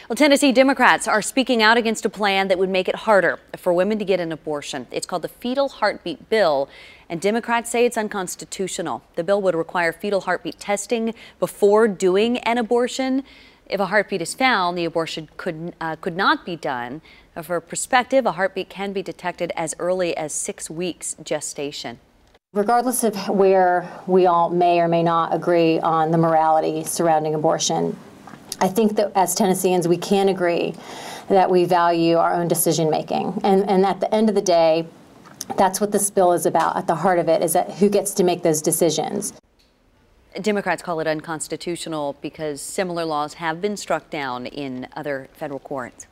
Well, Tennessee Democrats are speaking out against a plan that would make it harder for women to get an abortion. It's called the Fetal Heartbeat Bill, and Democrats say it's unconstitutional. The bill would require fetal heartbeat testing before doing an abortion. If a heartbeat is found, the abortion could not be done. For perspective, a heartbeat can be detected as early as 6 weeks gestation. Regardless of where we all may or may not agree on the morality surrounding abortion, I think that as Tennesseans, we can agree that we value our own decision making. And at the end of the day, that's what this bill is about. At the heart of it is that who gets to make those decisions. Democrats call it unconstitutional because similar laws have been struck down in other federal courts.